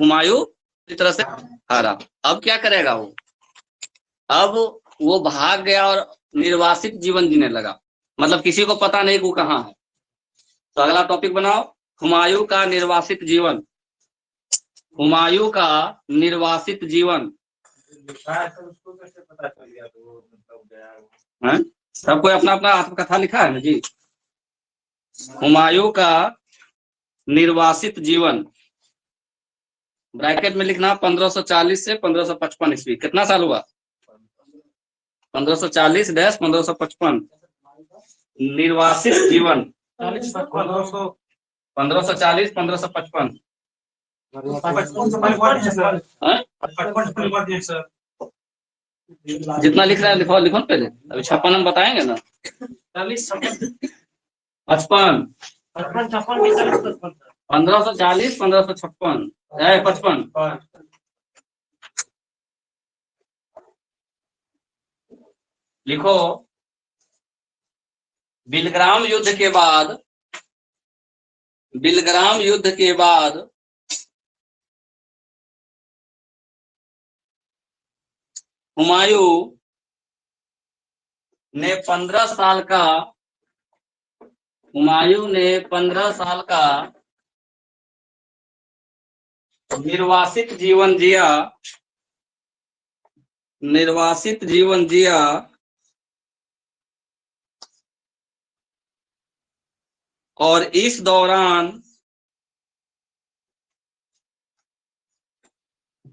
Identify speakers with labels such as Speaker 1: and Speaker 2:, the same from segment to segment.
Speaker 1: हुमायूं पूरी तरह से हारा। अब क्या करेगा वो? अब वो भाग गया और निर्वासित जीवन जीने लगा, मतलब किसी को पता नहीं कि वो कहाँ है। तो अगला टॉपिक बनाओ, हुमायूं का निर्वासित जीवन। हुमायूं का निर्वासित जीवन।
Speaker 2: उसको कैसे पता चल गया तो वो मतलब गया?
Speaker 1: है सब कोई अपना अपना आत्मकथा लिखा है ना जी। हुमायूं का निर्वासित जीवन, ब्रैकेट में लिखना 1540 से 1555 ईस्वी। कितना साल हुआ? 1540-1555 निर्वासित जीवन। 1540-1555 जितना लिख रहा है लिखो लिखो पहले, अभी 56 हम बताएंगे ना। 55 1540-1556 55 लिखो। बिलग्राम युद्ध के बाद, बिलग्राम युद्ध के बाद हुमायूं ने 15 साल का, हुमायूं ने 15 साल का निर्वासित जीवन जिया, निर्वासित जीवन जिया और इस दौरान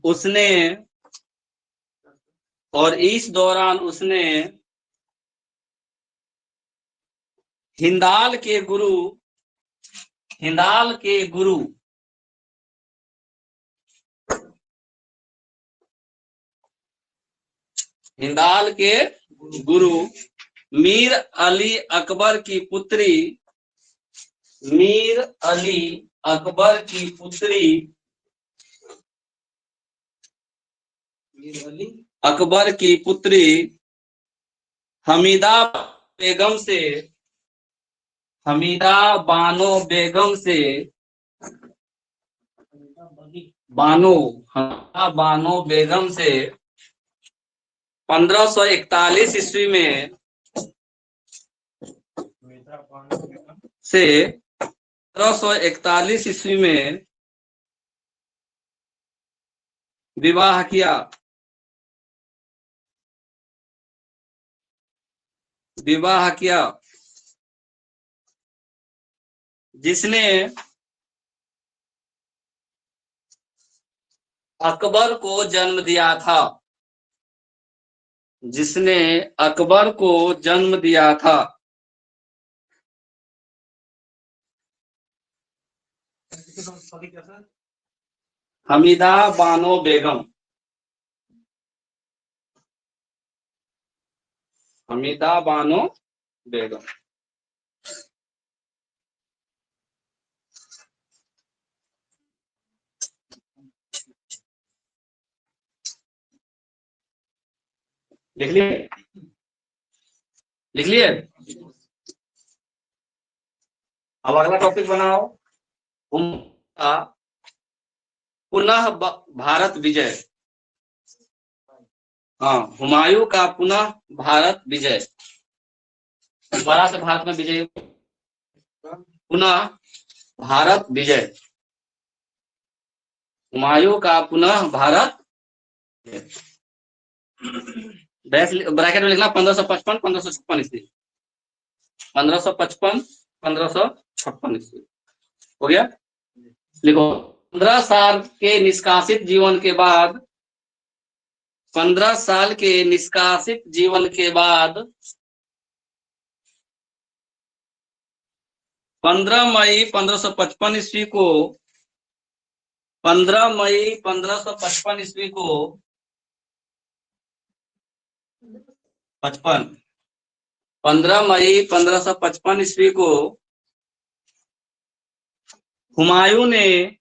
Speaker 1: उसने, हिंदाल के गुरु, हिंदाल के गुरु हिंदाल के गुरु मीर अली अकबर की पुत्री, मीर अली अकबर की पुत्री, अकबर की पुत्री हमीदा बेगम से, हमीदा बानो बेगम से, हमीदा बानो बेगम से 1541 ईस्वी में, से 1541 ईस्वी में विवाह किया, विवाह किया, जिसने अकबर को जन्म दिया था, जिसने अकबर को जन्म दिया था। हमीदा बानो बेगम, हमीदा बानो बेगम। लिख लिए? लिख लिए? अब अगला टॉपिक बनाओ, पुनः भारत विजय। हाँ, हुमायूं का पुनः भारत विजय, दोबारा से भारत में विजय, पुनः भारत विजय, हुमायूं का पुनः भारत। ब्रैकेट में लिखना 1555 1556 ईस्वी, 1555 1556 ईस्वी। हो गया? लिखो, 15 साल के निष्कासित जीवन के बाद, 15 साल के निष्कासित जीवन के बाद 15 मई 1555 ईस्वी को, 15 मई 1555 ईस्वी को 15 मई 1555 ईस्वी को हुमायूं ने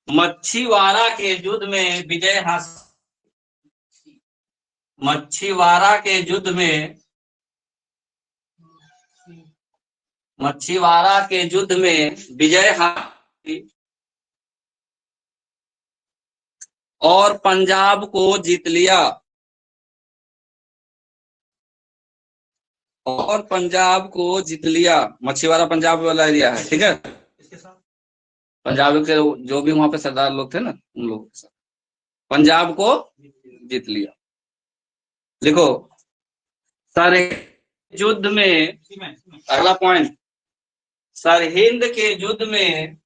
Speaker 1: मच्छीवाड़ा के युद्ध में विजय हासिल, मच्छीवाड़ा के युद्ध में, मछीवाड़ा के युद्ध में विजय हासिल और पंजाब को जीत लिया। और पंजाब को जीत लिया। मछीवाड़ा पंजाब वाला एरिया है, ठीक है।
Speaker 2: इसके साथ
Speaker 1: पंजाब के जो भी वहां पे सरदार लोग थे ना, उन लोगों के साथ पंजाब को जीत लिया। लिखो, सरहिंद युद्ध में, अगला पॉइंट, सरहिंद के युद्ध में,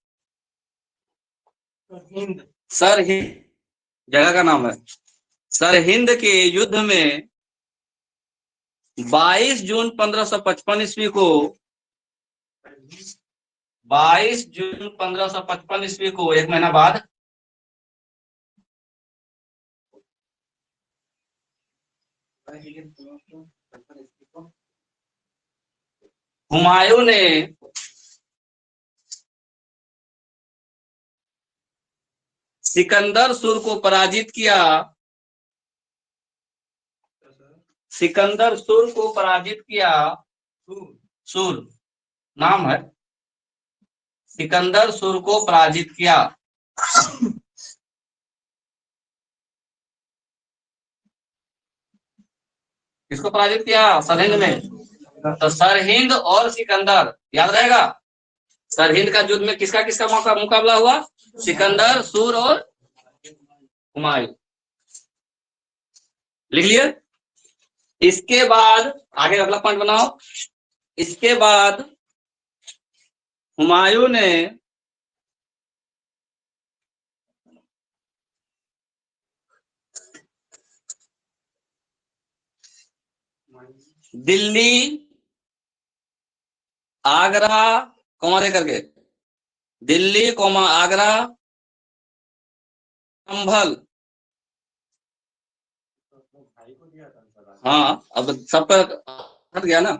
Speaker 1: सरहिंद जगह का नाम है, सरहिंद के युद्ध में 22 जून 1555 ईस्वी को, 22 जून 1555 ईस्वी को, एक महीना बाद, हुमायूं ने सिकंदर सुर को पराजित किया। सिकंदर सुर को पराजित किया। सुर नाम है, सिकंदर सुर को पराजित किया। किसको पराजित किया? सरहिंद में। तो सरहिंद और सिकंदर याद रहेगा। सरहिंद का युद्ध में किसका किसका मुकाबला हुआ? सिकंदर सुर और हुमायूं। लिख लिए। इसके बाद आगे अगला पॉइंट बनाओ। इसके बाद हुमायूं ने दिल्ली, आगरा, कौमा दे करके, दिल्ली कौमा आगरा, संभल, हाँ अब सब पर हट गया ना,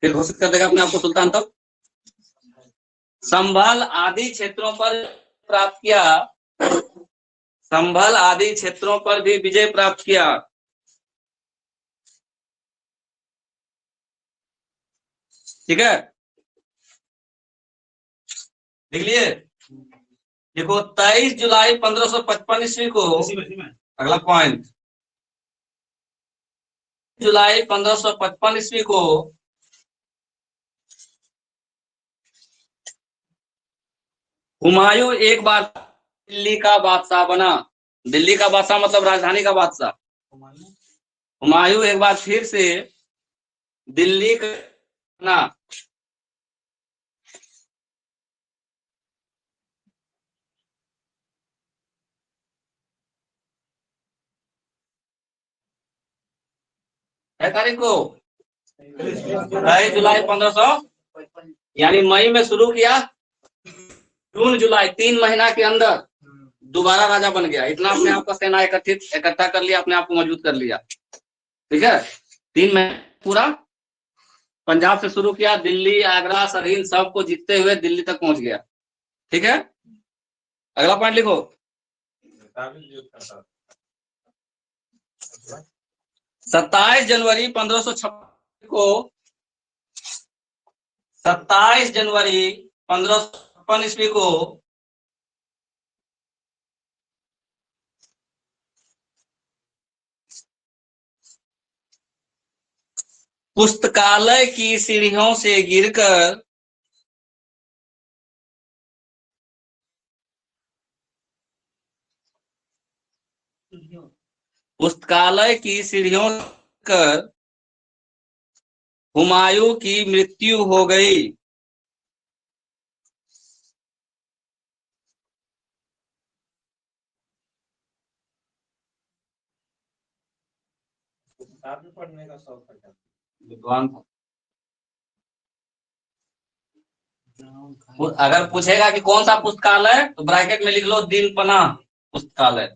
Speaker 1: फिर घोषित कर देगा अपने आप को सुल्तान। तब संभल आदि क्षेत्रों पर प्राप्त किया। संभल आदि क्षेत्रों पर भी विजय प्राप्त किया। ठीक है, देख लिए। देखो 23 जुलाई 1555 ईस्वी को, अगला पॉइंट, जुलाई 1555 ईस्वी को हुमायूं एक बार दिल्ली का बादशाह बना। दिल्ली का बादशाह मतलब राजधानी का बादशाह। हुमायूं एक बार फिर से दिल्ली का बना। है तारीख को 23 जुलाई 1500, यानी मई में शुरू किया, जून जुलाई 3 महीना के अंदर दोबारा राजा बन गया। इतना अपने आप का सेना इकट्ठा कर लिया, अपने आप को मजबूत कर लिया। ठीक है, 3 महीने पूरा पंजाब से शुरू किया, दिल्ली, आगरा, सरहिंद सबको जीतते हुए दिल्ली तक पहुंच गया। ठीक है, अगला पॉइंट लिखो। 27 जनवरी 1556 को, 27 जनवरी 1556 ईस्वी को पुस्तकालय की सीढ़ियों से गिरकर पुस्तकालय की सीढ़ियों कर हुमायूं की मृत्यु हो गई।
Speaker 2: पढ़ने का शौक था,
Speaker 1: विद्वान था। अगर पूछेगा कि कौन सा पुस्तकालय, तो ब्रैकेट में लिख लो दीनपनाह पुस्तकालय।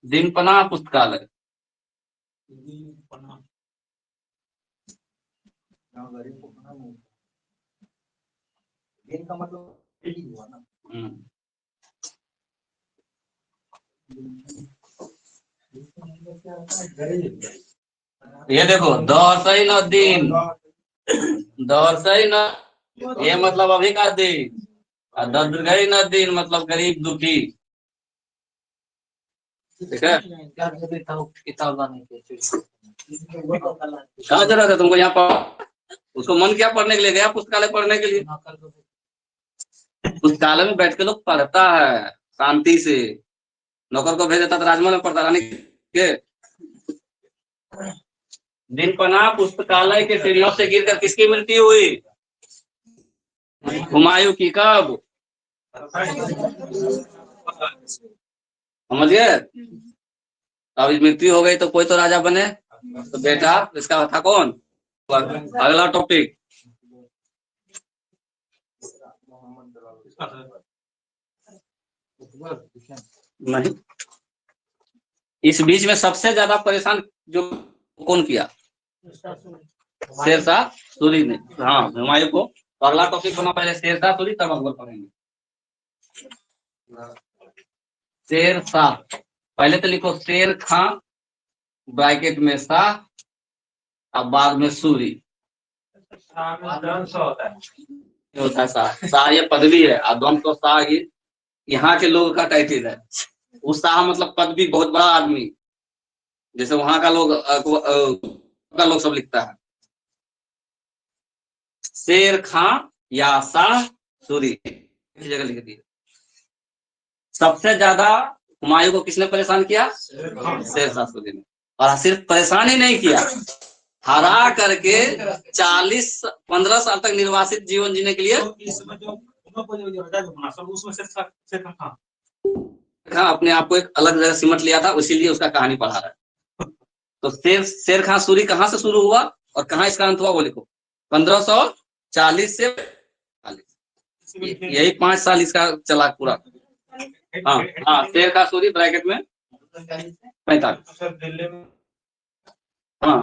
Speaker 1: दीनपनाह पुस्तकालय।
Speaker 2: दिन का मतलब हुआ ना।
Speaker 1: ये देखो दौसई न दीन, दौसई न ये मतलब अभी का दिन, और दीर्घई न दिन मतलब गरीब दुखी। ठीक है,
Speaker 3: किताब लाने के
Speaker 1: कहाँ जरूरत है तुमको यहाँ पर? उसको मन क्या पढ़ने के लिए गया पुस्तकालय पढ़ने के लिए? पुस्तकालय में बैठ के लोग पढ़ता है शांति से। नौकर को भेज देता तो राजमहल में पढ़ता रानी के। दिन पना पुस्तकालय के सीढ़ियों से गिरकर किसकी मृत्यु हुई? हुमायूं की। कब? समझ गए? अब मृत्यु हो गई तो कोई तो राजा बने, तो बेटा इसका था कौन? अगला टॉपिक। नहीं, इस बीच में सबसे ज्यादा परेशान जो कौन किया? शेरशाह सूरी ने। हाँ, हुमायूं को। तो अगला टॉपिक बना पहले शेरशाह सूरी, तब अकबर पढ़ेंगे। शेरशाह, पहले तो लिखो शेर खां ब्रैकेट में शाह, अब बाद में सूरी। होता है शाह, शाह ये पदवी है, और द्वंद तो शाह ये यहाँ के लोगों का टाइटल है। उस शाह मतलब पदवी, बहुत बड़ा आदमी, जैसे वहां का लोग सब लिखता है। शेर खां या शाह सूरी इस जगह लिख दिए। सबसे ज्यादा हुमायूं को किसने परेशान किया? शेरशाह सूरी ने। और सिर्फ परेशान ही नहीं किया, हरा करके 15 साल तक निर्वासित जीवन जीने के लिए अपने आप को एक अलग जगह सिमट लिया था, इसीलिए उसका कहानी पढ़ा रहा है। तो शेर खां सूरी कहाँ से शुरू हुआ और कहाँ इसका अंत हुआ वो लिखो। 1540 से 45, यही 5 साल इसका चला पूरा। हाँ हाँ, शेर खां सूरी ब्रैकेट में 45। हाँ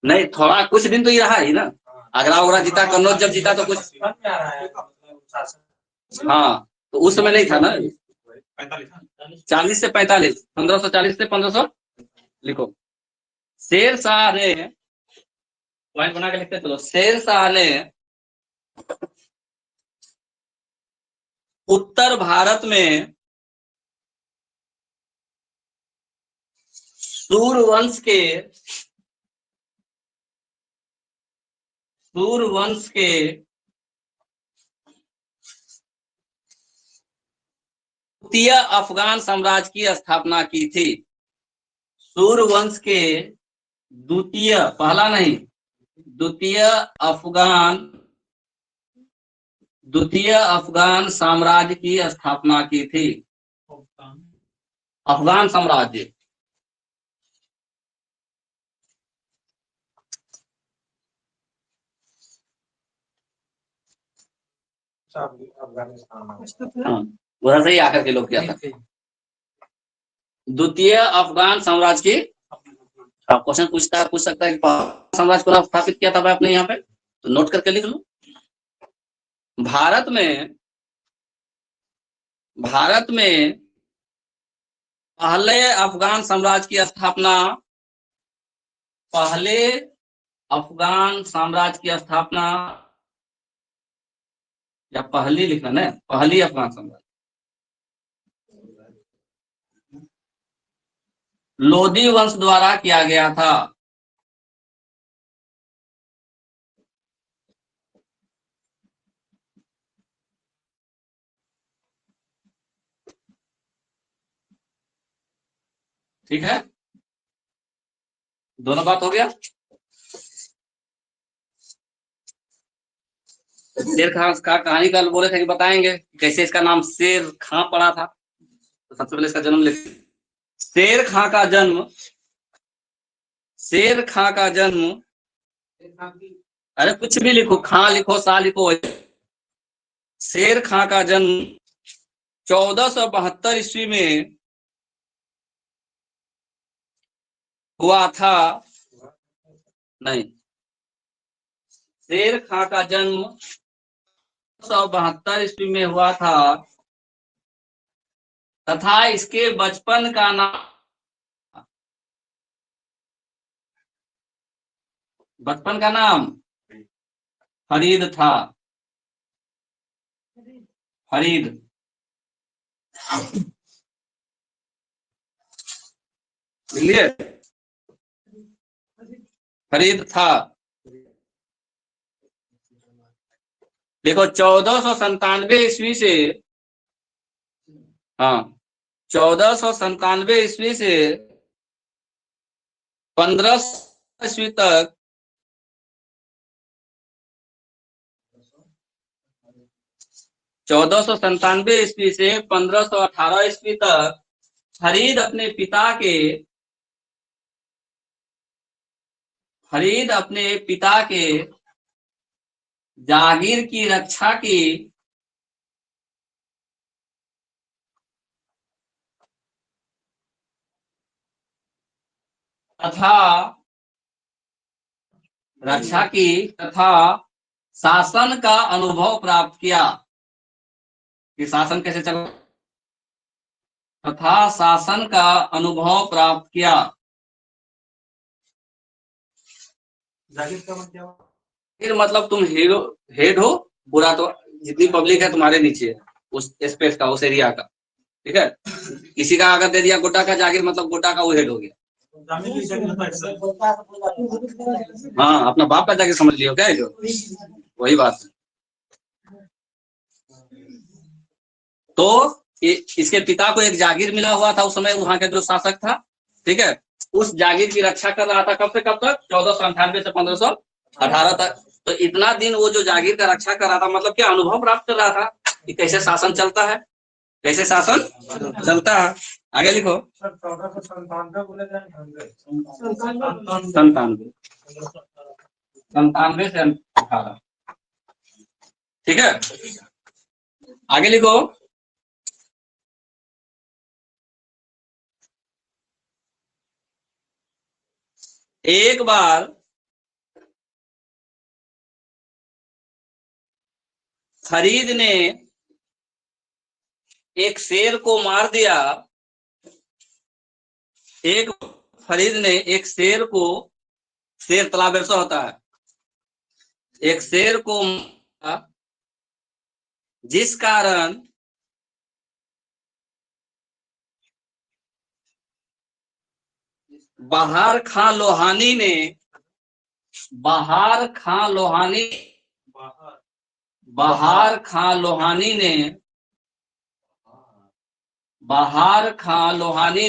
Speaker 1: नहीं, थोड़ा कुछ दिन तो ये रहा ही ना। आगरा वगैरह जीता, कन्नौज जब जीता तो कुछ, हाँ तो उस समय नहीं था ना। 40 से 45, 1540 से 1500 लिखो। शेरशाह ने, पॉइंट बना के लिखते चलो। शेरशाह ने उत्तर भारत में सूरवंश के द्वितीय अफगान साम्राज्य की स्थापना की थी। सूरवंश के द्वितीय, पहला नहीं, द्वितीय अफगान साम्राज्य की स्थापना की थी। अफगान साम्राज्य। हाँ, उधर से ही आकर के लोग किया था। द्वितीय अफगान साम्राज्य की, आप क्वेश्चन पूछ सकता है कि साम्राज्य को स्थापित किया था भाई आपने यहाँ पे, तो नोट करके लिख लो। भारत में पहले अफगान साम्राज्य की स्थापना, या पहली लिखना ना, पहली अफगान साम्राज्य लोधी वंश द्वारा किया गया था। ठीक है, दोनों बात हो गया। शेर खां का कहानी कल बोले थे कि बताएंगे कैसे इसका नाम शेर खां पड़ा था। तो सबसे पहले इसका जन्म लिखते। शेर खां का जन्म, अरे कुछ भी लिखो, खां लिखो, सा लिखो। शेर खां का जन्म 1472 ईस्वी में हुआ था। नहीं, शेर खां का जन्म 1472 ईस्वी में हुआ था, तथा इसके बचपन का नाम फरीद था, फरीद। लिए फरीद था। देखो 1497 ईस्वी से, हाँ 1497 ईस्वी से 1500 ईस्वी तक 1497 ईस्वी से 1518 ईस्वी तक फरीद अपने पिता के जागीर की रक्षा की तथा शासन का अनुभव प्राप्त किया कि शासन कैसे चल, तथा शासन का अनुभव प्राप्त किया।
Speaker 2: जागीर का मतलब क्या हुआ?
Speaker 1: फिर मतलब तुम हेड हो पूरा, तो जितनी पब्लिक है तुम्हारे नीचे है, उस स्पेस का, उस एरिया का, ठीक है। किसी का अगर दे दिया गोटा का जागीर, मतलब गोटा का वो हेड हो गया।
Speaker 2: जमीन की जागीर होता है सर।
Speaker 1: हाँ, अपना बाप का जागीर समझ लियो क्या है जो, वही बात है। तो इसके पिता को एक जागीर मिला हुआ था उस समय, वहां का जो शासक था, ठीक है। उस जागीर की रक्षा कर रहा था कब से कब तक, 1498 से 1518 तक। तो इतना दिन वो जो जागीर का रक्षा कर रहा था, मतलब क्या अनुभव प्राप्त कर रहा था कि कैसे शासन चलता है, कैसे शासन चलता है। आगे लिखो।
Speaker 2: सर 1497 बोले जाए
Speaker 1: 97 से 18, ठीक है। आगे लिखो। एक बार फरीद ने एक शेर को मार दिया, शेर तालाब ऐसा होता है, एक शेर को मारा, जिस कारण बहार खां लोहानी ने बहार खां लोहानी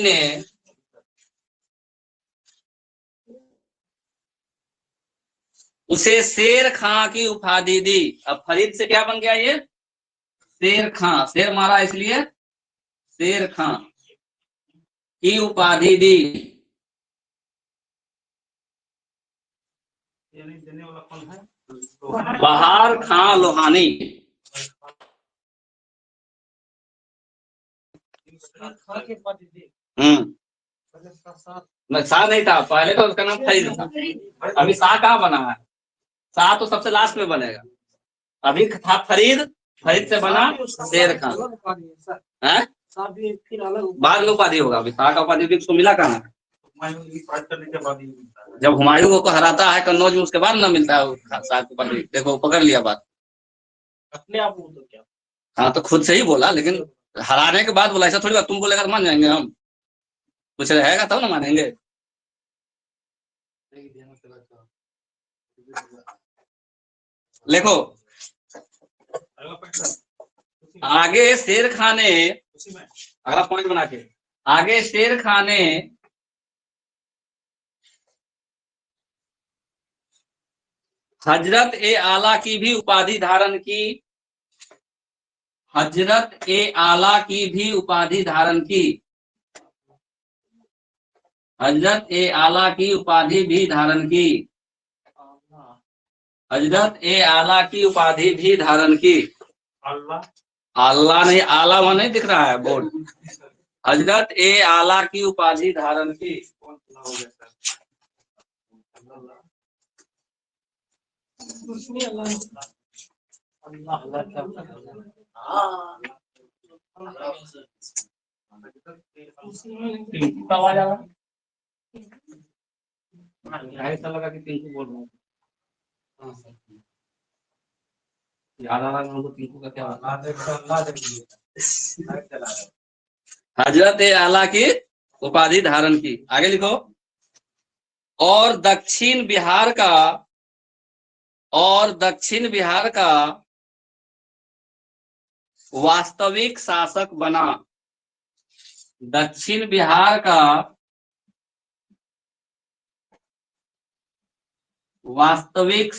Speaker 1: ने उसे शेर खां की उपाधि दी। अब फरीद से क्या बन गया ये, शेर खां, शेर मारा इसलिए शेर खां की उपाधि दी।
Speaker 2: देने वाला कौन है?
Speaker 1: बहार खां लोहानी। शाह नहीं था पहले, तो उसका नाम फरीद था। अभी शाह कहाँ बना है, शाह तो सबसे लास्ट में बनेगा। अभी था फरीद, फरीद से बना शेर खान है, बाद में उपाधि होगा। अभी शाह का उपाधि भी उसको मिला कहाँ, जब हुमायूं को हराता है कन्नौज में, उसके बाद ना मिलता है शाह को उपाधि। देखो पकड़ लिया बात
Speaker 2: अपने आप तो क्या?
Speaker 1: हाँ, तो खुद से ही बोला, लेकिन हराने के बाद बोला। ऐसा थोड़ी बात, तुम बोलेगा तो मान जाएंगे हम, कुछ रहेगा तब ना मानेंगे। देखो आगे शेर खान ने, अगला पॉइंट बना के, आगे शेर खान ने हजरत ए आला की भी उपाधि धारण की, हजरत ए आला की भी उपाधि धारण की, हजरत ए आला की उपाधि भी धारण की, हजरत ए आला की उपाधि भी धारण की। अल्लाह नहीं, आला वहां नहीं दिख रहा है बोर्ड। हजरत ए आला की उपाधि धारण की। आवाज आ रहा है, ऐसा लगा कि तीन बोल रहा हूँ।
Speaker 3: याद आ रहा है हमको टीपू का क्या होता
Speaker 1: हजरत आला की उपाधि धारण की। आगे लिखो। और दक्षिण बिहार का वास्तविक शासक बना। दक्षिण बिहार का वास्तविक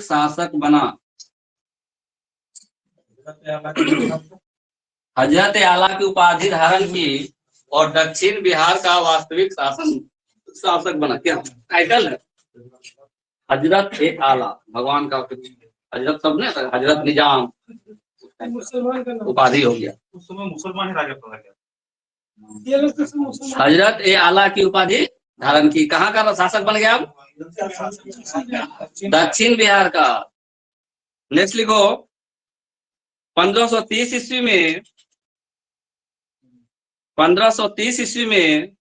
Speaker 1: शासक बना। हजरत आला की उपाधि धारण की और दक्षिण बिहार का वास्तविक शासक बना। क्या टाइटल है? हजरत आला, भगवान का हजरत सब ने, हजरत निजाम उपाधि हो गया।
Speaker 2: उस समय मुसलमान ही राजा था क्या?
Speaker 1: हजरत आला की उपाधि धारण की। कहाँ का शासक बन गया? अब दक्षिण बिहार का। नेक्स्ट लिखो। 1530 ईस्वी में 1530 ईस्वी में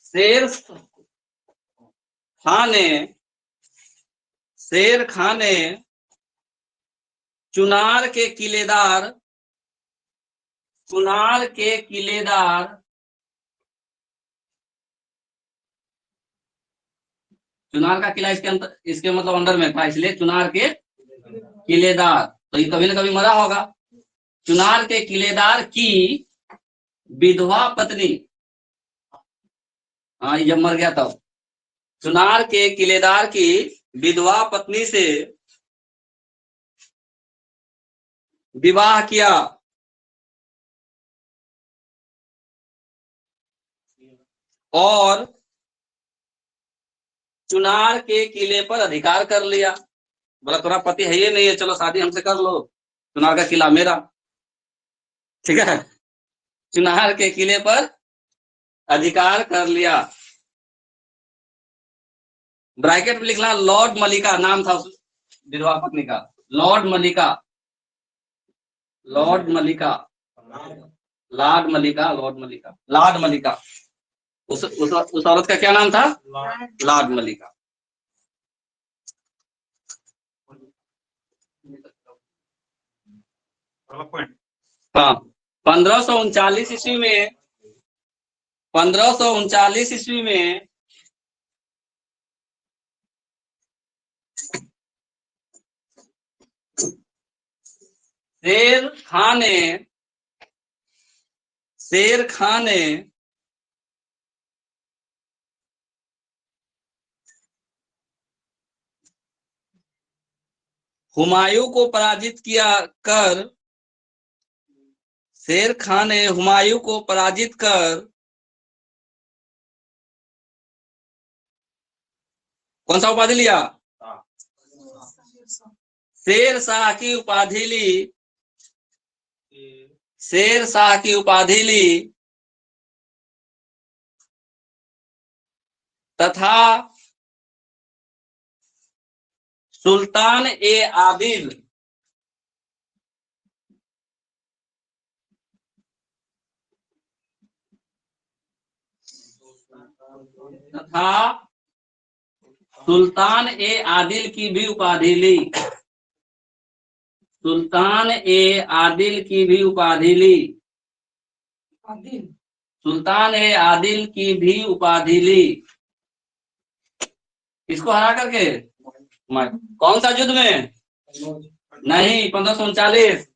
Speaker 1: शेर खां ने चुनार के किलेदार चुनार का किला इसके मतलब अंडर में था, इसलिए चुनार के किलेदार। तो ये कभी ना कभी मरा होगा। चुनार के किलेदार की विधवा पत्नी, हाँ ये जब मर गया तब। चुनार के किलेदार की विधवा पत्नी से विवाह किया और चुनार के किले पर अधिकार कर लिया। बोला तुम्हारा पति है ये नहीं है, चलो शादी हमसे कर लो, चुनार का किला मेरा। ठीक है, चुनार के किले पर अधिकार कर लिया। ब्रैकेट में लिखना लॉर्ड मलिका नाम था उस विधवा पत्नी का। लॉर्ड मलिका उस औरत का क्या नाम था? लॉर्ड मलिका। हाँ, 1539 ईस्वी में 1539 ईस्वी में शेर खां ने हुमायूं को पराजित कर कौन सा उपाधि लिया? शेर शाह की उपाधि ली तथा सुल्तान ए आदिल की भी उपाधि ली। सुल्तान ए आदिल की भी उपाधि ली। इसको हरा करके कौन सा युद्ध में? नहीं, 1539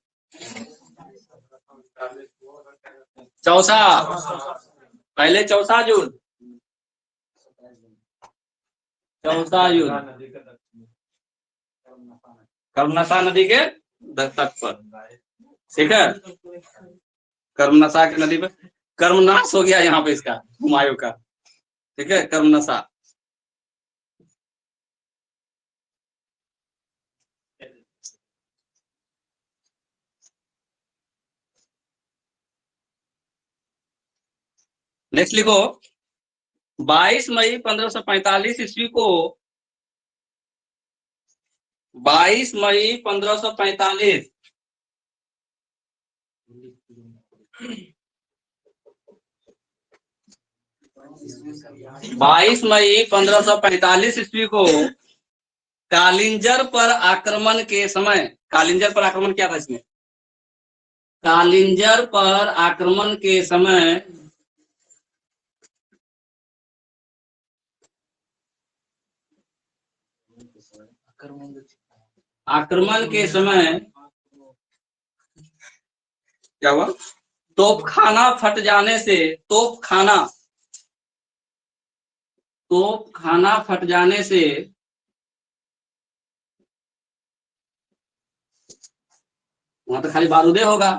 Speaker 1: चौसा, पहले चौसा युद्ध, कर्मनसा नदी के तट पर। ठीक है, कर्मनसा की नदी पे कर्मनाश हो गया यहाँ पे इसका, हुमायूं का। ठीक है, कर्मनसा। नेक्स्ट लिखो। 22 मई 1545 ईस्वी को 22 मई 1545 22 22 मई 1545 ईस्वी को कालिंजर पर आक्रमण के समय, कालिंजर पर आक्रमण क्या था इसमें? कालिंजर पर आक्रमण के समय क्या हुआ? तोपखाना फट जाने से, तोपखाना फट जाने से वहां तो खाली बारूदे होगा,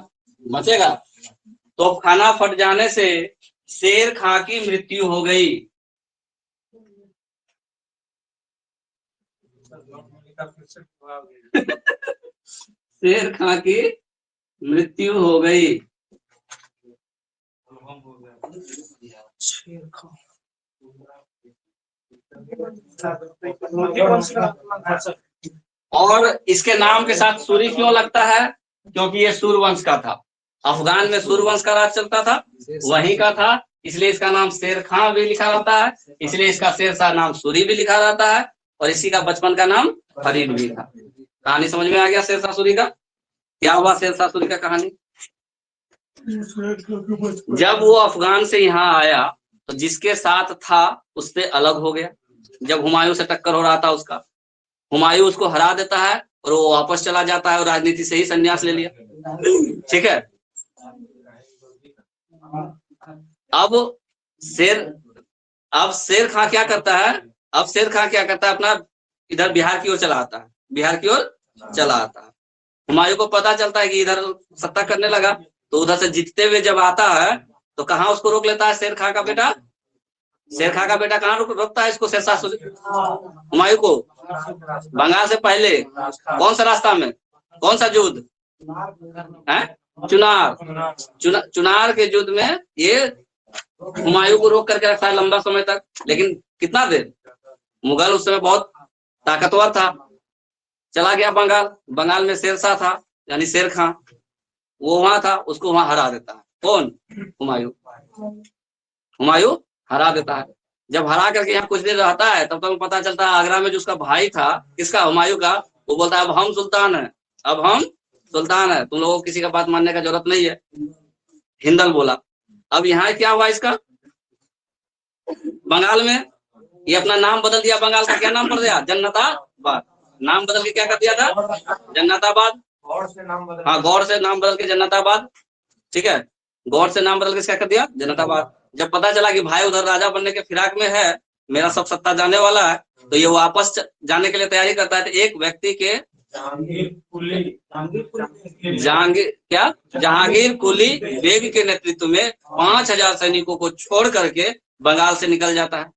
Speaker 1: बचेगा। तोपखाना फट जाने से शेर खां की मृत्यु हो गई। शेर खां की मृत्यु हो गई। और इसके नाम के साथ सूरी क्यों लगता है? क्योंकि ये सूर्यवंश का था। अफगान में सूर्यवंश का राज चलता था, वहीं का था, इसलिए इसका नाम शेर खां भी लिखा रहता है, इसलिए इसका शेरशाह नाम सूरी भी लिखा रहता है, और इसी का बचपन का नाम फरीद भी था। कहानी समझ में आ गया शेरशाह सूरी का? क्या हुआ शेरशाह सूरी का कहानी? जब वो अफगान से यहाँ आया तो जिसके साथ था उससे अलग हो गया। जब हुमायूं से टक्कर हो रहा था उसका, हुमायूं उसको हरा देता है और वो वापस चला जाता है और राजनीति से ही संन्यास ले लिया। ठीक है। अब शेर खां क्या करता है? अब शेर खां क्या करता है? अपना इधर बिहार की ओर चला आता है, बिहार की ओर चला आता है। हुमायूं को पता चलता है कि इधर सत्ता करने लगा, तो उधर से जीतते हुए जब आता है तो कहाँ उसको रोक लेता है? शेर खां का बेटा, शेर खां का बेटा कहाँ रोकता है इसको? शेरशाह हुमायूं को बंगाल से पहले कौन सा रास्ता में, कौन सा युद्ध है? चुनार के युद्ध में ये हुमायूं को रोक करके रखा है लंबा समय तक। लेकिन कितना देर? मुगल उस समय बहुत ताकतवर था, चला गया बंगाल। बंगाल में शेरशाह था यानी शेर खां, वो वहां था, उसको वहां हरा देता है। कौन? हुमायूं हरा देता है। जब हरा करके यहाँ कुछ देर रहता है तब तक पता चलता है आगरा में जो उसका भाई था, किसका? हुमायूं का, वो बोलता है अब हम सुल्तान है, अब हम सुल्तान है, तुम लोगों को किसी का बात मानने का जरूरत नहीं है। हिंदल बोला। अब यहाँ क्या हुआ इसका? बंगाल में ये अपना नाम बदल दिया। बंगाल का क्या नाम पड़ गया? जन्नताबाद। नाम बदल के क्या कर दिया था? जन्नताबाद। हाँ, गौर से नाम बदल के जन्नताबाद। ठीक है, गौर से नाम बदल के क्या कर दिया? जन्नताबाद। जब पता चला कि भाई उधर राजा बनने के फिराक में है, मेरा सब सत्ता जाने वाला है, तो ये वापस जाने के लिए तैयारी करता है। तो एक व्यक्ति के जहांगीर कुली बेग के नेतृत्व में 5000 सैनिकों को छोड़ करके बंगाल से निकल जाता है।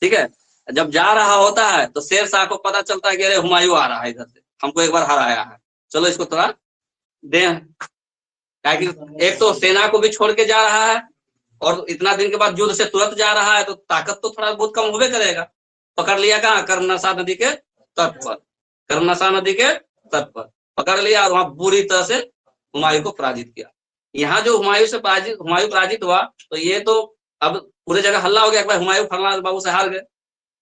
Speaker 1: ठीक है, जब जा रहा होता है तो शेरशाह को पता चलता है कि अरे हुमायूं आ रहा है इधर से, हमको एक बार हराया है, चलो इसको थोड़ा दे। एक तो सेना को भी छोड़ के जा रहा है और इतना दिन के बाद युद्ध से तुरंत जा रहा है, तो ताकत तो थोड़ा बहुत कम होवे करेगा। पकड़ लिया कहाँ? कर्मनसा नदी के तट पर, कर्मनसा नदी के तट पर पकड़ लिया और वहां बुरी तरह से हुमायूं को पराजित किया। यहाँ जो हुमायूं पराजित हुआ, तो ये तो अब पूरे जगह हल्ला हो गया, हुमायूं फलाना बाबू से हार गए,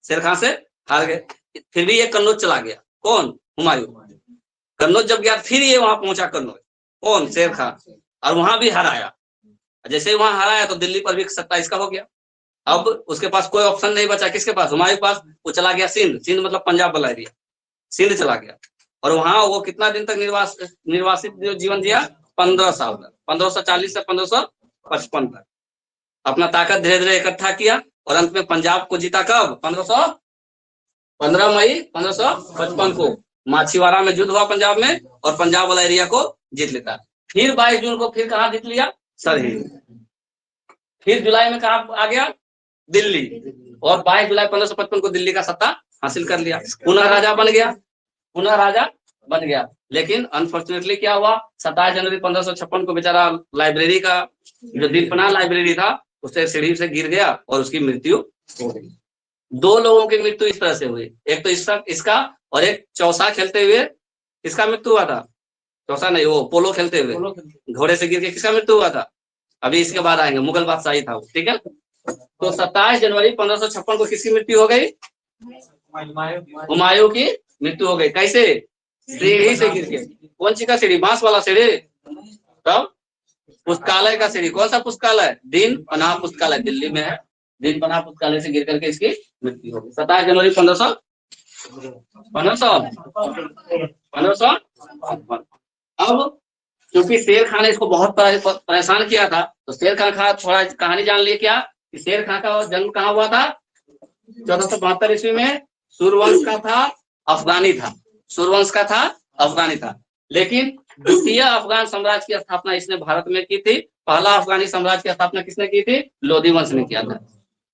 Speaker 1: शेर खां से हार गए। फिर भी ये कन्नौज चला गया। कौन? हुमायूं। कन्नौज जब गया फिर ये वहां पहुंचा कन्नौज। कौन? शेर खां। और वहां भी हराया। जैसे ही वहां हराया तो दिल्ली पर भी सत्ता इसका हो गया। अब उसके पास कोई ऑप्शन नहीं बचा। किसके पास? हुमायूं के पास। वो चला गया सिंध। सिंध मतलब पंजाब वाला एरिया, सिंध चला गया। और वहां वो कितना दिन तक निर्वासित जीवन जिया? 15 साल तक, 1540 से 1555 तक अपना ताकत धीरे धीरे इकट्ठा किया और अंत में पंजाब को जीता। कब? 15 मई 1555 को माछीवाड़ा में युद्ध हुआ पंजाब में, और पंजाब वाला एरिया को जीत लेता। फिर 22 जून को फिर कहाँ जीत लिया? सरहिंद। फिर जुलाई में कहाँ आ गया? दिल्ली। और 22 जुलाई 1555 को दिल्ली का सत्ता हासिल कर लिया। पुनः राजा बन गया, पुनः राजा बन गया। लेकिन अनफॉर्चुनेटली क्या हुआ? 27 जनवरी 1556 को बेचारा लाइब्रेरी का जो दीपना लाइब्रेरी था उससे सीढ़ी से गिर गया और उसकी मृत्यु हो गई। 2 लोगों की मृत्यु इस तरह से हुई। एक तो इसका और एक चौसा खेलते हुए किसका मृत्यु हुआ था? चौसा नहीं, वो पोलो खेलते हुए घोड़े से गिर के किसका मृत्यु हुआ था? अभी इसके बाद आएंगे, मुगल बादशाही था वो। ठीक है, तो 27 जनवरी 1556 को किसकी मृत्यु हो गई? हुमायूं की मृत्यु हो गई। कैसे? सीढ़ी से गिर के। कौन सी का सीढ़ी? बांस वाला सीढ़ी? तब पुस्तकालय का सीढ़ी। कौन सा पुस्तकालय? दीन पनाह पुस्तकालय, दिल्ली में है। दीन पनाह पुस्तकालय से गिर करके इसकी मृत्यु हो गई 27 जनवरी 1500। अब क्योंकि शेर खान ने इसको बहुत परेशान किया था, तो शेर खान थोड़ा कहानी जान लिए क्या कि शेर खान का जन्म कहाँ हुआ था? 1472 ईस्वी में। सूर्यवंश का था, अफगानी था। सूर्यवंश का था, अफगानी था। लेकिन द्वितीय अफगान साम्राज्य की स्थापना इसने भारत में की थी। पहला अफगानी साम्राज्य की स्थापना किसने की थी? लोधी वंश ने किया था।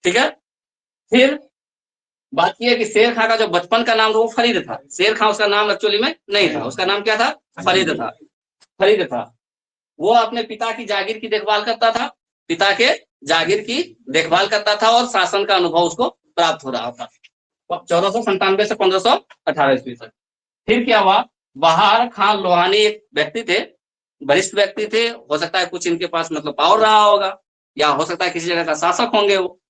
Speaker 1: ठीक है। फिर बात यह है कि शेर खां का जो बचपन का नाम था वो फरीद था। शेर खां उसका नाम एक्चुअली में नहीं था, उसका नाम क्या था? फरीद था। फरीद था। वो अपने पिता की जागीर की देखभाल करता था। पिता के जागीर की देखभाल करता था और शासन का अनुभव उसको प्राप्त हो रहा था 1497 से 1518 ईस्वी तक। फिर क्या हुआ? बहार खान लोहानी एक व्यक्ति थे, वरिष्ठ व्यक्ति थे। हो सकता है कुछ इनके पास मतलब पावर रहा होगा, या हो सकता है किसी जगह का शासक होंगे वो।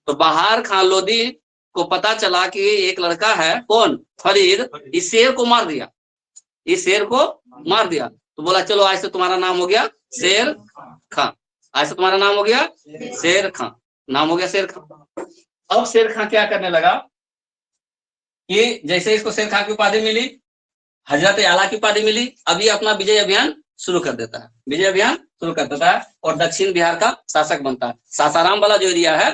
Speaker 1: तो बहार खान लोधी को पता चला कि एक लड़का है, कौन? फरीद, इस शेर को मार दिया। इस शेर को मार दिया। तो बोला चलो आज से तुम्हारा नाम हो गया शेर खां। आज से तुम्हारा नाम हो गया शेर खां। नाम हो गया शेर खां। अब शेर खां क्या करने लगा कि जैसे इसको शेर खां की उपाधि मिली, हजरत आला की उपाधि मिली, अभी अपना विजय अभियान शुरू कर देता है। विजय अभियान शुरू कर देता है और दक्षिण बिहार का शासक बनता है। सासाराम वाला जो एरिया है,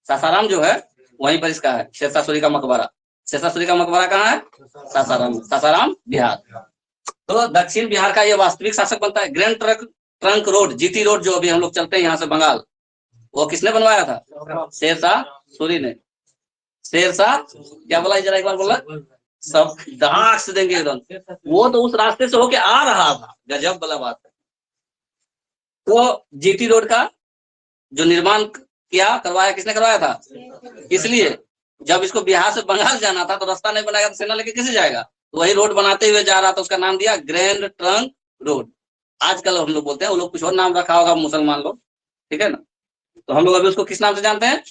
Speaker 1: सासाराम जो है, वहीं पर इसका है शेरशाह सूरी का मकबरा। शेरशाह सूरी का मकबरा कहाँ है? सासाराम। सासाराम बिहार। तो दक्षिण बिहार का ये वास्तविक शासक बनता है। Grand trunk road, GT road जो अभी हम लोग चलते हैं यहाँ से बंगाल, वो किसने बनवाया था? शेरशाह सूरी ने। शेरशाह क्या बोला? जरा एक बार बोला। सब दाग से देंगे एकदम। वो तो उस रास्ते से होके आ रहा था। गजब वाला बात है। तो जीटी रोड का जो निर्माण किया, करवाया, किसने करवाया था? इसलिए जब इसको बिहार से बंगाल जाना था तो रास्ता नहीं बनाएगा तो सेना लेके कैसे जाएगा? तो वही रोड बनाते हुए जा रहा था, उसका नाम दिया ग्रैंड ट्रंक रोड। आजकल हम लोग बोलते हैं, वो लोग कुछ और नाम रखा होगा मुसलमान लोग, ठीक है ना। तो हम लोग अभी उसको किस नाम से जानते हैं?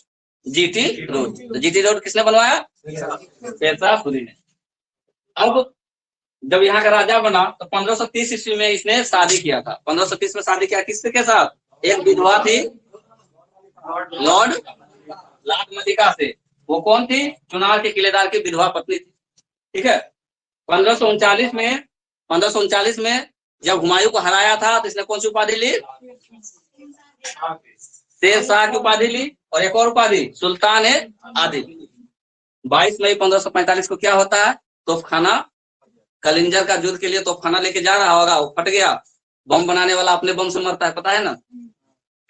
Speaker 1: GT road. तो जीटी रोड किसने बनवाया? शेरशाह सूरी ने। अब जब यहाँ का राजा बना तो 1530 ईस्वी में इसने शादी किया था। 1530 में शादी किया किसके साथ? एक विधवा थी, लॉर्ड लॉर्ड मलिका से। वो कौन थी? चुनार के किलेदार की विधवा पत्नी थी। ठीक है। 1539 में जब हुमायूं को हराया था तो इसने कौन सी उपाधि ली? शेरशाह की उपाधि ली और एक और उपाधि सुल्तान ए आदिल। 22 मई 1545 को क्या होता है? तोपखाना कलिंजर का युद्ध के लिए तोपखाना लेके जा रहा होगा, वो फट गया। बम बनाने वाला अपने बम से मरता है, पता है ना?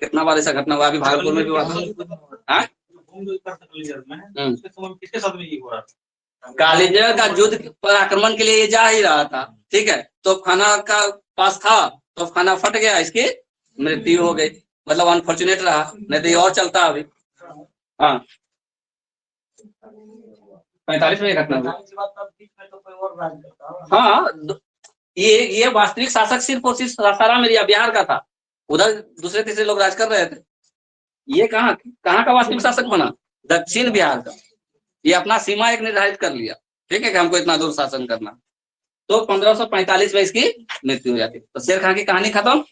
Speaker 1: कितना बार ऐसा घटना हुआ? अभी भागलपुर में भी हुआ था।
Speaker 2: किसके साथ में ये हो रहा था?
Speaker 1: कालिंजर का युद्ध पर आक्रमण के लिए ये जा ही रहा था। ठीक है। तोपखाना का पास था, तोपखाना फट गया, इसकी मृत्यु हो गई। मतलब अनफॉर्चुनेट रहा, नहीं तो ये और चलता अभी। हाँ, 45 में घटना हुई। हाँ, ये वास्तविक शासक सिर्फ और सिर्फ सासाराम एरिया बिहार का था। उधर दूसरे तीसरे लोग राज कर रहे थे। ये कहाँ कहाँ का वास्तविक शासक बना? दक्षिण बिहार का। ये अपना सीमा एक निर्धारित कर लिया, ठीक है, कि हमको इतना दूर शासन करना। तो 1545 में इसकी मृत्यु हो जाती। तो शेर खान की कहानी खत्म।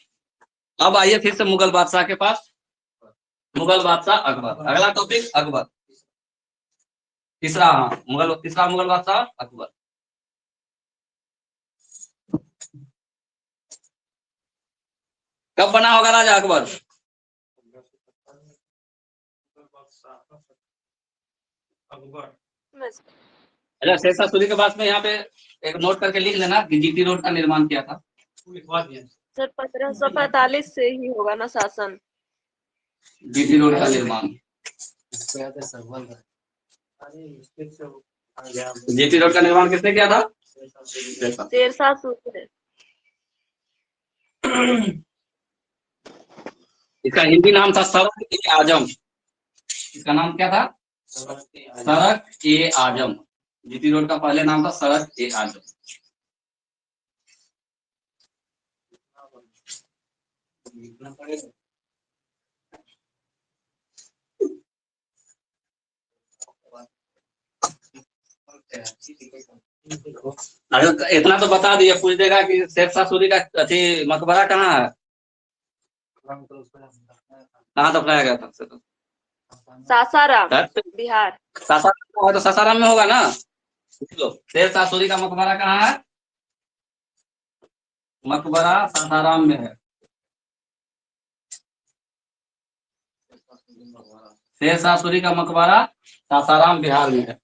Speaker 1: अब आइए फिर से मुगल बादशाह के पास। मुगल बादशाह अकबर। अगला टॉपिक अकबर। तीसरा, हाँ, तीसरा मुगल बादशाह अकबर। कब बना होगा राजा अकबर? अच्छा, शेरशाह सूरी के पास में यहाँ पे एक नोट करके लिख लेना कि जीटी रोड का निर्माण किया था।
Speaker 4: सर 1545 से ही होगा ना शासन?
Speaker 1: जीटी रोड का निर्माण, जीटी रोड का निर्माण किसने किया था?
Speaker 4: शेरशाह सूरी ने।
Speaker 1: इसका हिंदी नाम था सड़क ए आजम। इसका नाम क्या था? सड़क ए आजम। जीटी रोड का पहले नाम था सड़क ए आजम। अरे इतना तो बता दिए, पूछ देगा कि शेरशाह सूरी का अथी मकबरा कहाँ है, कहाँ दफनाया गया था।
Speaker 4: सासाराम बिहार।
Speaker 1: सासाराम है तो सासाराम में होगा ना। शेरशाह सूरी का मकबरा कहाँ है, मकबरा सासाराम में है। शेरशाह सूरी का मकबरा सासाराम बिहार में है।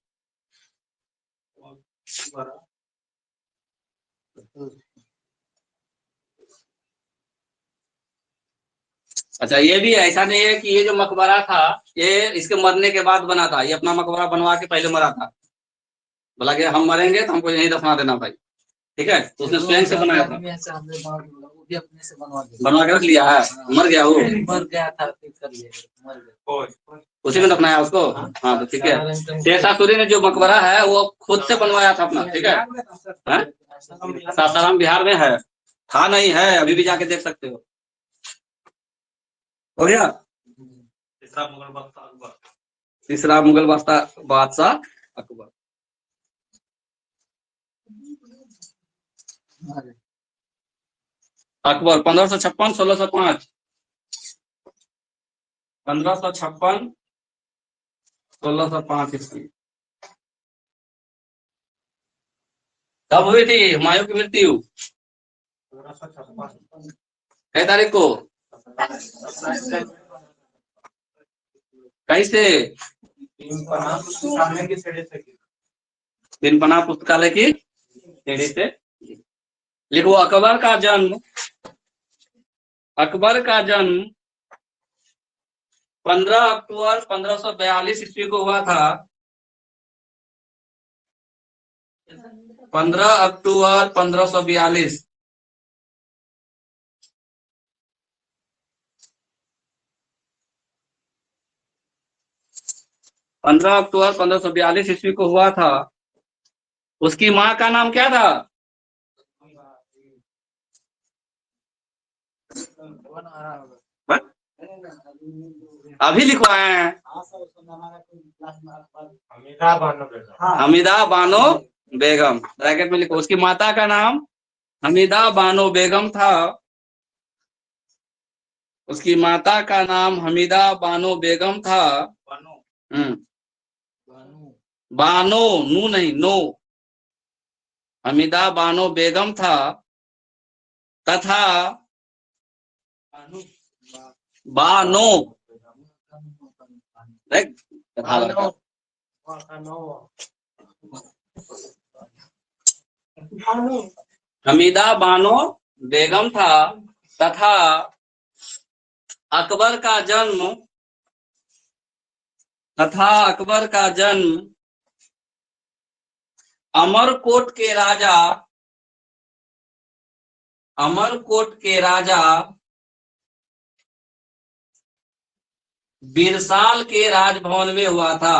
Speaker 1: अच्छा ये भी है, ऐसा नहीं है कि ये जो मकबरा था ये इसके मरने के बाद बना था, ये अपना मकबरा बनवा के पहले मरा था, बोला कि हम मरेंगे तो हमको यहीं दफना देना भाई, ठीक है। तो उसने स्वयं से बनाया था, बनवा के रख लिया है। मर गया वो,
Speaker 3: मर गया था,
Speaker 1: उसी में दफनाया उसको। हाँ तो ठीक है, शेरशाह सूरी ने जो मकबरा है वो खुद से बनवाया था अपना, ठीक है। सासाराम बिहार में है, था नहीं है, अभी भी जाके देख सकते हो। हो गया। तीसरा मुगल बादशाह अकबर। अकबर 1556 1605, 1556 1605 ईस्वी। कब हुई थी हुमायूं की मृत्यु, कई तारीख को, कैसे, बिनपना पुस्तकालय की सीढ़ी से। लिखो अकबर का जन्म 15 अक्टूबर 1542 ईस्वी को हुआ था। 15 अक्टूबर 1542। पंद्रह अक्टूबर 1542 ईस्वी को हुआ था। उसकी माँ का नाम क्या था, अभी लिखवाए हैं, हमीदा बानो बेगम, ब्रैकेट में लिखो। उसकी माता का नाम हमीदा बानो बेगम था। उसकी माता का नाम हमीदा बानो बेगम था। बानो, नू नहीं, नो, हमीदा बानो बेगम था तथा बानो हमीदा बानो बेगम था तथा अकबर का जन्म अमरकोट के राजा बिरसाल के राजभवन में हुआ था।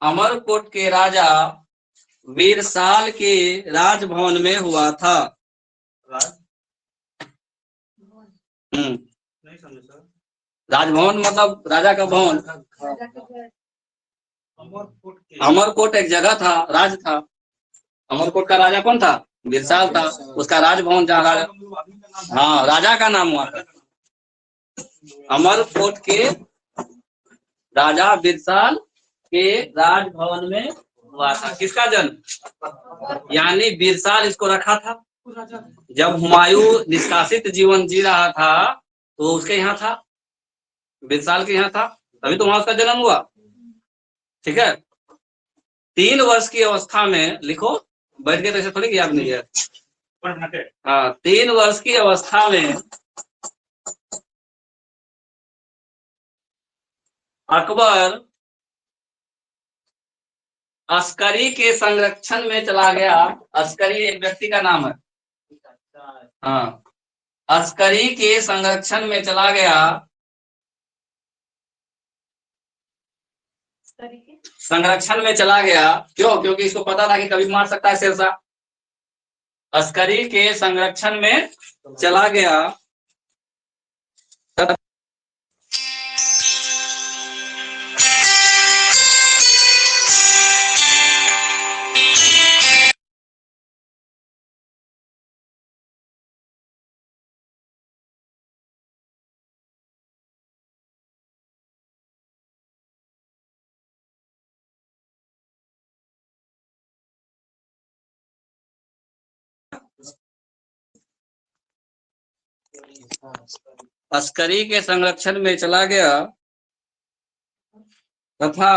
Speaker 1: अमरकोट के राजा बिरसाल के राजभवन में हुआ था। नहीं समझे सर, राजभवन मतलब राजा का भवन। अमरकोट एक जगह था, राज था। अमरकोट का राजा कौन था, बिरसाल था। उसका राजभवन जहाँ राजा, हाँ राजा का नाम हुआ था। अमरकोट के राजा बिरसाल के राजभवन में हुआ था। किसका जन्म, यानी बिरसाल इसको रखा था। जब हुमायूं निष्कासित जीवन जी रहा था तो उसके यहाँ था, बिरसाल के यहाँ था, तभी तो वहां उसका जन्म हुआ, ठीक है। 3 वर्ष की अवस्था में, लिखो बैठ के तो ऐसे थोड़ी याद नहीं है। हाँ 3 वर्ष की अवस्था में अकबर अस्करी के संरक्षण में चला गया। अस्करी एक व्यक्ति का नाम है। हाँ अस्करी के संरक्षण में चला गया। संरक्षण में चला गया क्यों, क्योंकि इसको पता था कि कभी मार सकता है शेरशाह। अस्करी के संरक्षण में चला गया अस्करी के संरक्षण में चला गया तथा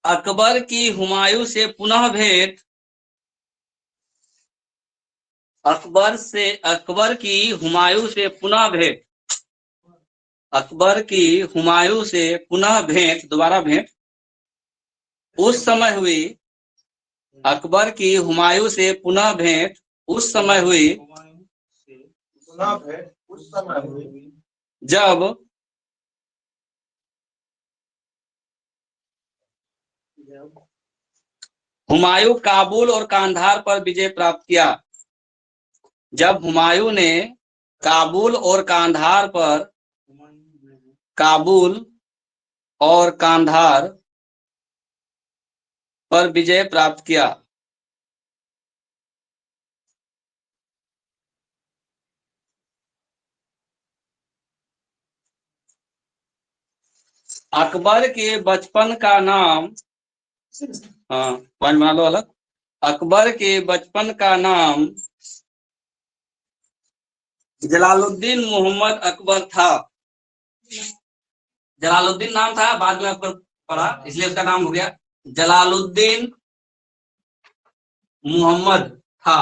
Speaker 1: अकबर की हुमायूं से पुनः भेंट अकबर की हुमायूं से पुनः भेंट अकबर की हुमायूं से पुनः भेंट दोबारा भेंट उस समय हुई अकबर की हुमायूं से पुनः भेंट उस समय हुई जब हुमायूं काबुल और कांधार पर विजय प्राप्त किया। जब हुमायूं ने काबुल और कांधार पर विजय प्राप्त किया। अकबर के बचपन का नाम पॉइंट बना लो अलग। अकबर के बचपन का नाम जलालुद्दीन मोहम्मद अकबर था। जलालुद्दीन नाम था, बाद में अकबर पढ़ा इसलिए उसका नाम हो गया जलालुद्दीन मोहम्मद था।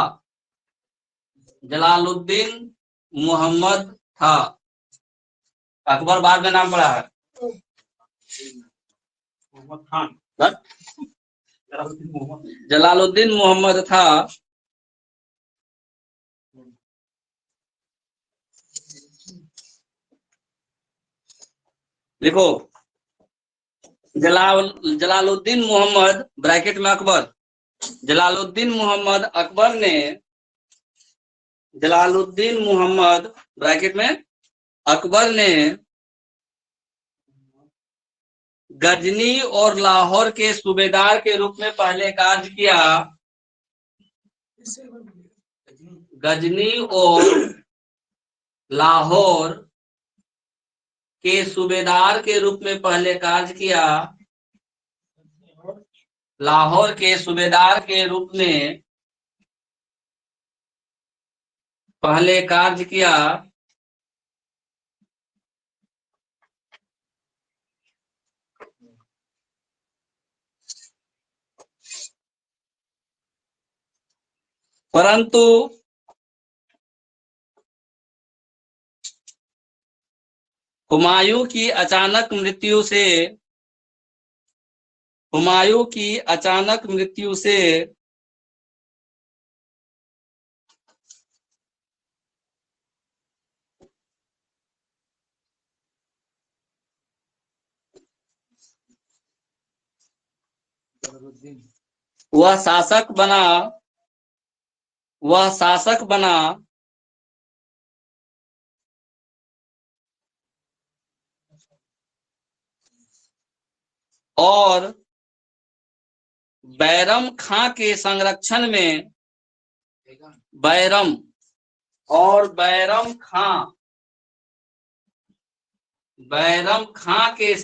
Speaker 1: जलालुद्दीन मोहम्मद था। अकबर बाद में नाम पड़ा है
Speaker 2: मोहम्मद खान।
Speaker 1: जलालुद्दीन मोहम्मद था। देखो जलालुद्दीन मोहम्मद ब्रैकेट में अकबर। जलालुद्दीन मोहम्मद अकबर ने जलालुद्दीन मोहम्मद ब्रैकेट में अकबर ने गजनी और लाहौर के सूबेदार के रूप में पहले कार्य किया। गजनी और लाहौर के सूबेदार के रूप में पहले कार्य किया। लाहौर के सूबेदार के रूप में पहले कार्य किया। परंतु हुमायूं की अचानक मृत्यु से वह शासक बना और बैरम खां के संरक्षण में बैरम खां के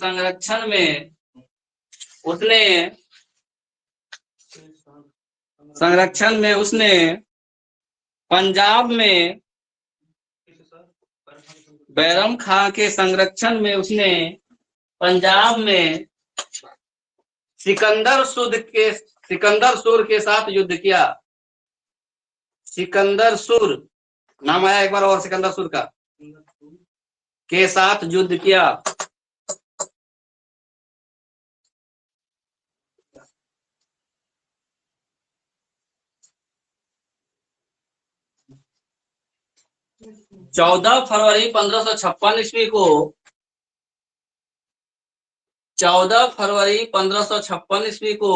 Speaker 1: संरक्षण में उसने पंजाब में बैरम खां के संरक्षण में उसने पंजाब में सिकंदर सूर के साथ युद्ध किया। सिकंदर सूर नाम आया एक बार और सिकंदर सूर का के साथ युद्ध किया। चौदह फरवरी 1556 ईस्वी को 14 ईस्वी को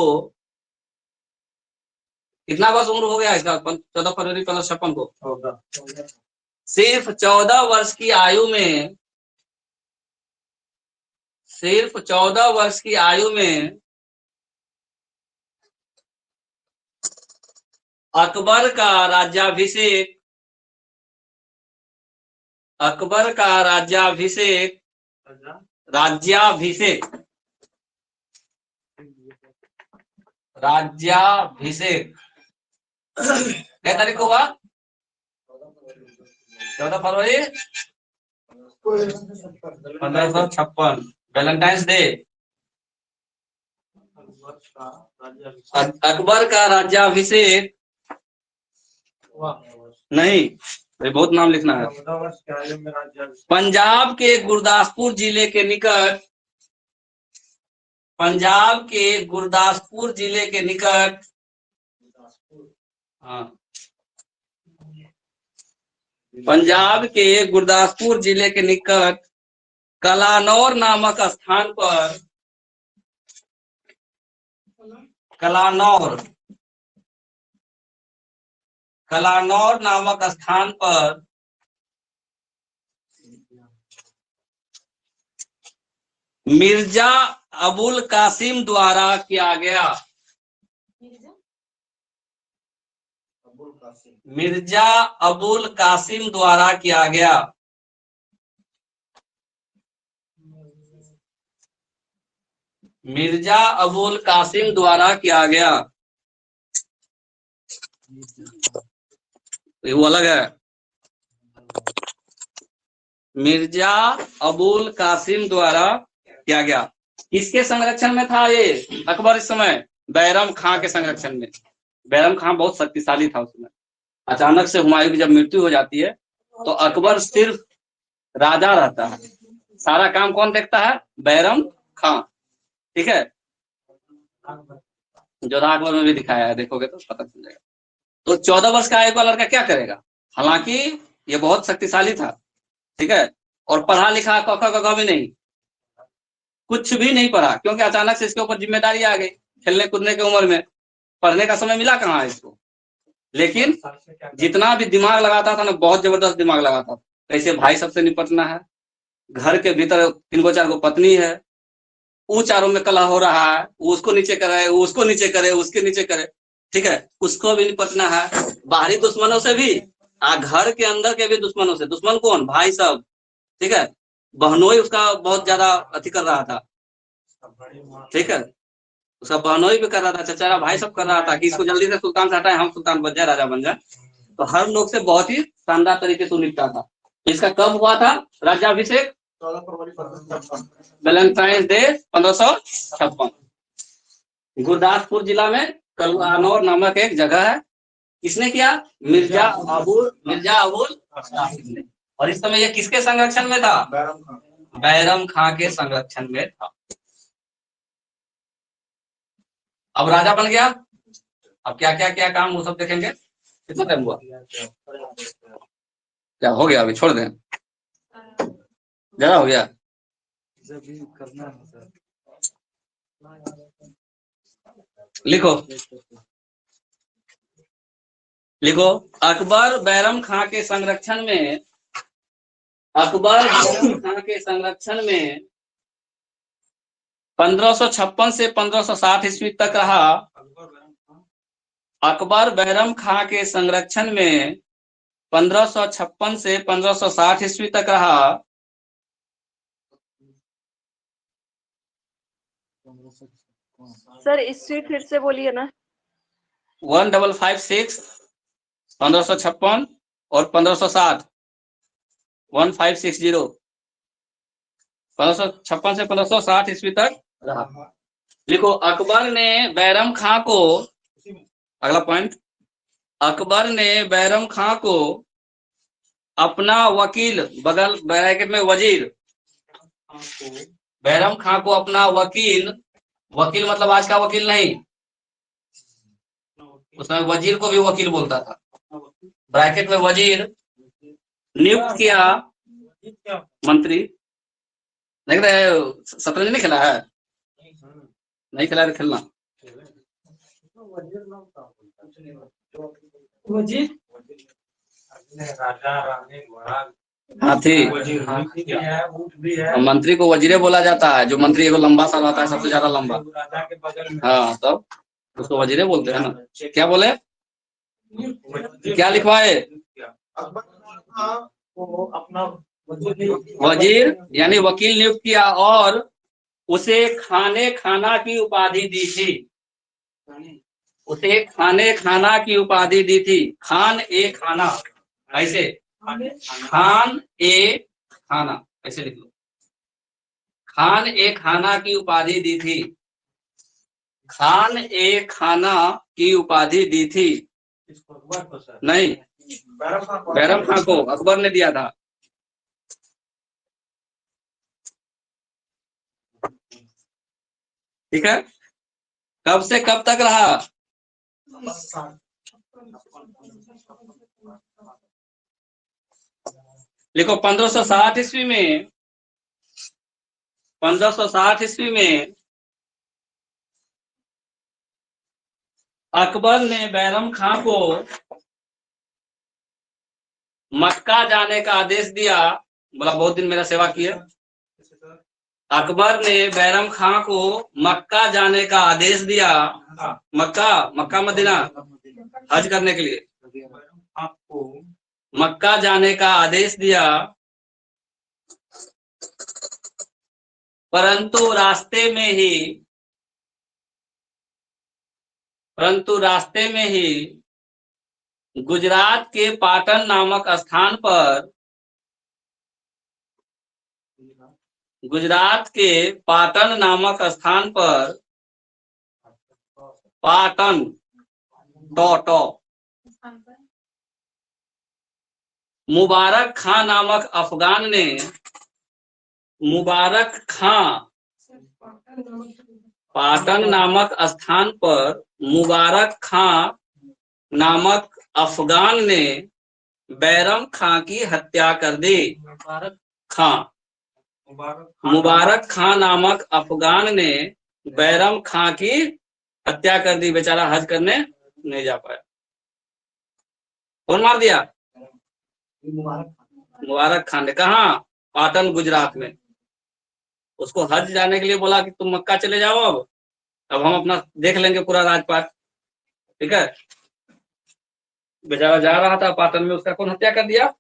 Speaker 1: कितना वर्ष उम्र हो गया इसका? 14 फरवरी 1556 को सिर्फ 14 वर्ष की आयु में अकबर का राज्याभिषेक क्या तारीख को हुआ? 14 फरवरी 1556, वैलेंटाइंस डे। अकबर का राज्याभिषेक नहीं, ये बहुत नाम लिखना है। पंजाब के गुरदासपुर जिले के निकट, पंजाब के गुरदासपुर जिले के निकट, हाँ, पंजाब के गुरदासपुर जिले के निकट कलानौर नामक स्थान पर, कलानौर, कलानौर नामक स्थान पर मिर्जा अबुल कासिम द्वारा किया गया, मिर्जा अबुल कासिम द्वारा किया गया। मिर्जा अबुल कासिम द्वारा किया गया, वो अलग है। मिर्जा अबुल कासिम द्वारा किया गया। किसके संरक्षण में था ये अकबर इस समय? बैरम खां के संरक्षण में। बैरम खां बहुत शक्तिशाली था उसमें। अचानक से हुमायूं की जब मृत्यु हो जाती है तो अकबर सिर्फ राजा रहता है, सारा काम कौन देखता है? बैरम खां। ठीक है, जोधा अकबर में भी दिखाया है, देखोगे तो पता चल जाएगा। तो 14 वर्ष का एक लड़का क्या करेगा? हालांकि ये बहुत शक्तिशाली था, ठीक है, और पढ़ा लिखा क ख ग घ भी नहीं, कुछ भी नहीं पढ़ा, क्योंकि अचानक से इसके ऊपर जिम्मेदारी आ गई। खेलने कूदने की उम्र में पढ़ने का समय मिला कहाँ है इसको? लेकिन जितना भी दिमाग लगाता था ना, बहुत जबरदस्त दिमाग लगाता था। कैसे भाई सबसे निपटना है, घर के भीतर 3 4 गो पत्नी है, वो चारों में कलह हो रहा है, वो उसको नीचे करे, वो उसको नीचे करे, उसके नीचे करे, ठीक है, उसको भी निपटना है। बाहरी दुश्मनों से भी, घर के अंदर के भी दुश्मनों से। दुश्मन कौन? भाई सब, ठीक है। बहनोई उसका बहुत ज्यादा अति कर रहा था, ठीक है, उसका बहनोई भी कर रहा था, चचेरा भाई सब कर रहा था कि इसको जल्दी से सुल्तान से हटाए, हम सुल्तान बन जाए, राजा बन जाए। तो हर लोग से बहुत ही शानदार तरीके से निपटा था। इसका कब हुआ था राज्याभिषेक?
Speaker 2: 14 फरवरी
Speaker 1: वैलेंटाइंस डे 1556, गुरदासपुर जिला में कलानौर नामक एक जगह है। किसने किया? मिर्जा अबुल कासिम ने। और इस समय ये किसके संरक्षण में था? बैरम खां के संरक्षण में था। अब राजा बन गया। अब क्या क्या क्या काम वो सब देखेंगे। कितना टाइम हुआ? क्या हो गया? अभी छोड़ दें, ज्यादा हो गया। लिखो लिखो, अकबर बैरम खां के संरक्षण में, अकबर बैरम खां के संरक्षण में 1556 से 1560 ईस्वी तक रहा। अकबर बैरम खां के संरक्षण में 1556 से 1560 ईस्वी तक रहा।
Speaker 4: सर ईस्वी फिर से बोलिए ना।
Speaker 1: 1556 1556 और 1560, 1560, 1556 से 1560 ईस्वी तक रहा। लिखो, अकबर ने बैरम खां को, अगला पॉइंट, अकबर ने बैरम खां को अपना वकील, बगल ब्रैकेट में वजीर, बैरम खां को अपना वकील, वकील मतलब आज का वकील नहीं, उसमें वजीर को भी वकील बोलता था, ब्रैकेट में वजीर, नियुक्त किया। मंत्री नहीं रहे, शतरंज नहीं खेला है? नहीं खेला है, खेलना।
Speaker 3: वजीर
Speaker 2: राजा रानी
Speaker 1: हाथी, मंत्री को वजीरे बोला जाता है। जो मंत्री एगो लंबा सा रहता है, सबसे ज्यादा लंबा, हाँ, तब उसको वजीरे बोलते हैं ना। क्या बोले? क्या लिखवाए?
Speaker 2: अपना
Speaker 1: वजीर यानी वकील नियुक्त किया और उसे खाना की उपाधि दी थी। उसे खाने खाना की उपाधि दी थी। खान ए खाना, ऐसे खान ए खाना, ऐसे लिख लो। खान ए खाना की उपाधि दी थी। खान ए खाना की उपाधि दी थी।
Speaker 2: इसको अकबर को सर
Speaker 1: नहीं, बैरम खां को अकबर ने दिया था। ठीक है, कब से कब तक रहा? लिखो 1560 ईस्वी में, 1560 ईस्वी में अकबर ने बैरम खां को मक्का जाने का आदेश दिया। बोला बहुत दिन मेरा सेवा किया। अकबर ने बैरम खां को मक्का जाने का आदेश दिया। मक्का मदीना हज करने के लिए
Speaker 2: आपको
Speaker 1: मक्का जाने का आदेश दिया, परंतु रास्ते में ही गुजरात के पाटन नामक स्थान पर, गुजरात के पाटन नामक स्थान पर, पाटन टो मुबारक खां नामक अफगान ने, मुबारक खां पाटन नामक स्थान पर मुबारक खां नामक अफगान ने बैरम खां की हत्या कर दी। मुबारक खां नामक अफगान ने बैरम खां की हत्या कर दी। बेचारा हज करने नहीं जा पाया। कौन मार दिया? मुबारक खान ने। कहा? पाटन गुजरात में। उसको हज जाने के लिए बोला कि तुम मक्का चले जाओ, अब हम अपना देख लेंगे पूरा राजपाट। ठीक है, बेचारा जा रहा था पाटन में, उसका कौन हत्या कर दिया?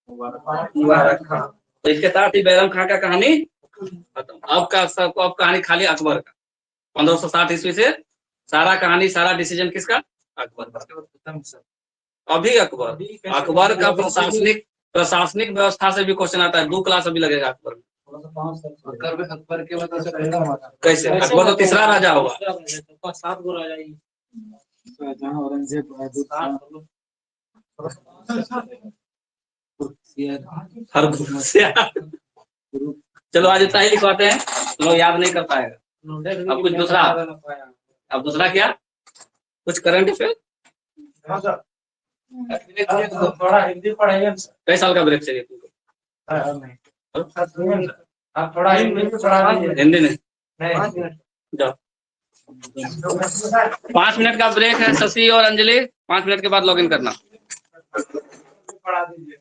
Speaker 1: मुबारक खां। तो इसके साथ ही बैरम खां का कहानी खत्म। अब कहानी खाली अकबर का। 1560 ईस्वी से सारा कहानी, सारा डिसीजन किसका? अकबर का। अभी अकबर का प्रशासनिक व्यवस्था से भी क्वेश्चन आता है। 2 क्लास अभी लगेगा अकबर में।
Speaker 3: अकबर के बाद से पहला हुआ था।
Speaker 1: कैसे? अकबर तो तीसरा राजा होगा।
Speaker 3: 7 गो राजा ही। जहाँ औरंगजेब
Speaker 1: चलो आज इतना ही लिखवाते हैं, लोग याद नहीं कर पाएगा। अब कुछ दूसरा, अब दूसरा क्या? कुछ करंट अफेयर।
Speaker 2: थोड़ा हिंदी पढ़ाइए।
Speaker 1: कई साल का ब्रेक चाहिए तुमको?
Speaker 2: आप थोड़ा हिंदी में पढ़ा दीजिए।
Speaker 1: हिंदी नहीं, जाओ। 5 मिनट का ब्रेक है। शशि और अंजलि 5 मिनट के बाद लॉगिन करना।
Speaker 2: पढ़ा दीजिए।